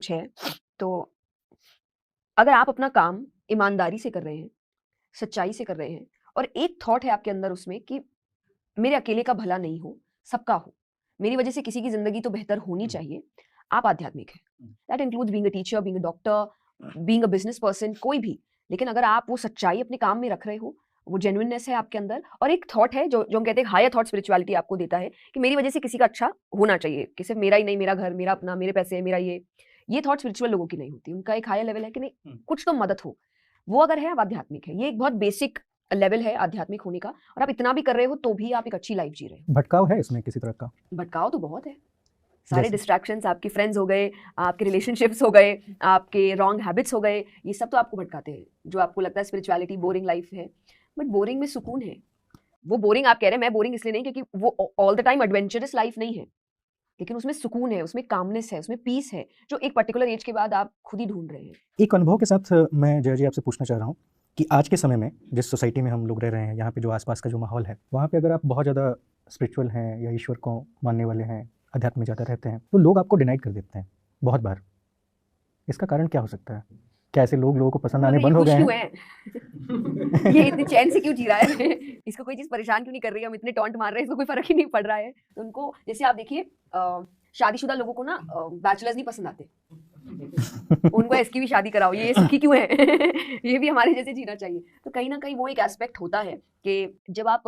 कुछ है, तो अगर आप अपना काम ईमानदारी से कर रहे हैं, सच्चाई से कर रहे हैं और एक थॉट है आपके अंदर उसमें कि मेरे अकेले का भला नहीं हो, सबका हो। मेरी वजह से किसी की ज़िंदगी तो बेहतर होनी चाहिए। आप आध्यात्मिक हैं। That includes being a teacher, being a doctor, being a business person, कोई भी। लेकिन अगर आप वो सच्चाई अपने काम में रख रहे हो, वो जेन्युइननेस है आपके अंदर और एक थॉट है जो हम कहते हैं हायर थॉट स्पिरिचुअलिटी आपको देता है कि मेरी वजह से किसी का अच्छा होना चाहिए, कि सिर्फ मेरा ही नहीं, मेरा घर, मेरा अपना, मेरे पैसे, मेरा ये थॉट स्पिरिचुअल लोगों की नहीं होती। उनका एक हायर लेवल है कि नहीं, कुछ तो मदद हो। वो अगर है, आप आध्यात्मिक है। ये एक बहुत बेसिक लेवल है आध्यात्मिक होने का और आप इतना भी कर रहे हो तो भी आप एक अच्छी लाइफ जी रहे हो। भटकाव है इसमें किसी तरह का? भटकाव तो बहुत है। सारे जैसे? डिस्ट्रैक्शंस, आपके फ्रेंड्स हो गए, आपके रिलेशनशिप्स हो गए, आपके रॉन्ग हैबिट्स हो गए, ये सब तो आपको भटकाते हैं। जो आपको लगता है स्पिरिचुअलिटी बोरिंग लाइफ है, बट बोरिंग में सुकून है। वो बोरिंग आप कह रहे हैं, मैं बोरिंग इसलिए नहीं क्योंकि वो all the time adventurous life नहीं है, लेकिन उसमें सुकून है, उसमें कामनेस है, उसमें पीस है, जो एक पर्टिकुलर एज के बाद आप खुद ही ढूंढ रहे हैं। एक अनुभव के साथ मैं जय जी आपसे पूछना चाह रहा हूँ कि आज के समय में जिस सोसाइटी में हम लोग रह रहे हैं, यहाँ पे जो आसपास का जो माहौल है, वहाँ पे अगर आप बहुत ज़्यादा स्पिरिचुअल हैं या ईश्वर को मानने वाले हैं, अध्यात्म में ज़्यादा रहते हैं, तो लोग आपको डिनाइड कर देते हैं बहुत बार। इसका कारण क्या हो सकता है? क्या ऐसे लोगों को पसंद आने बंद हो गए हैं? ये इतनी चैन से क्यों जी रहा है? इसको कोई चीज़ परेशान क्यों नहीं कर रही है? हम इतने टॉन्ट मार रहे हैं, इसको कोई फ़र्क ही नहीं पड़ रहा है। तो उनको जैसे आप देखिए शादीशुदा लोगों को ना बैचलर्स नहीं पसंद आते। उनको इसकी भी शादी कराओ, ये सुखी क्यों है? ये भी हमारे जैसे जीना चाहिए। तो कहीं न कहीं वो एक एस्पेक्ट होता है कि जब आप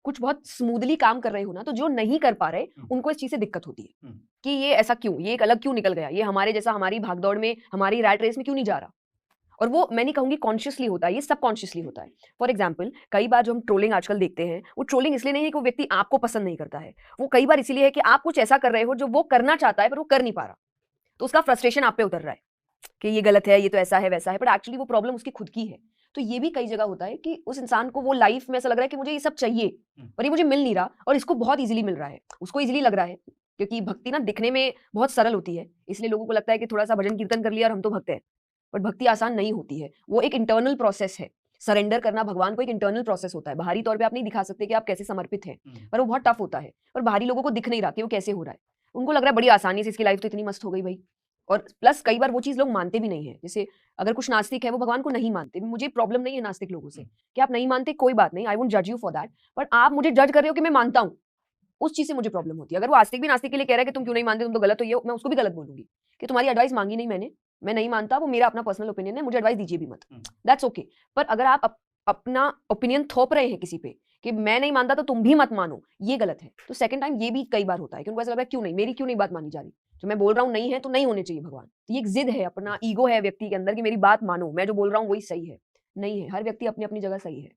कुछ बहुत स्मूथली काम कर रहे हो ना, तो जो नहीं कर पा रहे, उनको इस चीज़ से दिक्कत होती है कि ये ऐसा क्यों? ये एक अलग क्यों निकल गया? ये हमारे जैसा हमारी भागदौड़ में, हमारी रैट रेस में क्यों नहीं जा रहा? और वो मैं नहीं कहूँगी कॉन्शियसली होता है, ये सबकॉन्शियसली होता है। फॉर एग्जाम्पल कई बार जो हम ट्रोलिंग आजकल देखते हैं, वो ट्रोलिंग इसलिए नहीं है कि वो व्यक्ति आपको पसंद नहीं करता है। वो कई बार इसलिए है कि आप कुछ ऐसा कर रहे हो जो वो करना चाहता है पर वो कर नहीं पा रहा। तो उसका फ्रस्ट्रेशन आप पे उतर रहा है कि ये गलत है, ये तो ऐसा है, वैसा है, बट एक्चुअली वो प्रॉब्लम उसकी खुद की है। तो ये भी कई जगह होता है कि उस इंसान को वो लाइफ में ऐसा लग रहा है कि मुझे ये सब चाहिए और ये मुझे मिल नहीं रहा और इसको बहुत ईज़िली मिल रहा है। उसको ईज़िली लग रहा है क्योंकि भक्ति ना दिखने में बहुत सरल होती है, इसलिए लोगों को लगता है कि थोड़ा-सा भजन कीर्तन कर लिया और हम तो भक्त हैं। बट भक्ति आसान नहीं होती है, वो एक इंटरनल प्रोसेस है। सरेंडर करना भगवान को एक इंटरनल प्रोसेस होता है। बाहरी तौर पे आप नहीं दिखा सकते कि आप कैसे समर्पित हैं, पर वो बहुत टफ होता है और बाहरी लोगों को दिख नहीं रहा कि वो कैसे हो रहा है। उनको लग रहा है बड़ी आसानी से इसकी लाइफ तो इतनी मस्त हो गई भाई। और प्लस कई बार वो चीज़ लोग मानते भी नहीं है। जैसे अगर कुछ नास्तिक है, वो भगवान को नहीं मानते। मुझे प्रॉब्लम नहीं है नास्तिक लोगों से कि आप नहीं मानते, कोई बात नहीं, आई वोंट जज यू फॉर दैट। बट आप मुझे जज कर रहे हो कि मैं मानता हूँ, उस चीज़ से मुझे प्रॉब्लम होती है। अगर वो आस्तिक भी नास्तिक के लिए कह रहा है कि तुम क्यों नहीं मानते, तुम तो गलत हो, ये मैं उसको भी गलत बोलूँगी कि तुम्हारी एडवाइस माँगी नहीं मैंने, मैं नहीं मानता, वो मेरा अपना पर्सनल ओपिनियन है, मुझे एडवाइस दीजिए भी मत। That's okay. पर अगर आप अपना ओपिनियन थोप रहे हैं किसी पे कि मैं नहीं मानता तो तुम भी मत मानो, ये गलत है। तो सेकंड टाइम ये भी कई बार होता है कि उनको ऐसा लग रहा है क्यों नहीं, मेरी क्यों नहीं बात मानी जा रही? जो मैं बोल रहा हूँ नहीं है तो नहीं होने चाहिए भगवान। तो ये एक ज़िद है, अपना ईगो है व्यक्ति के अंदर कि मेरी बात मानो, मैं जो बोल रहा हूँ वही सही है। नहीं है, हर व्यक्ति अपनी-अपनी जगह सही है।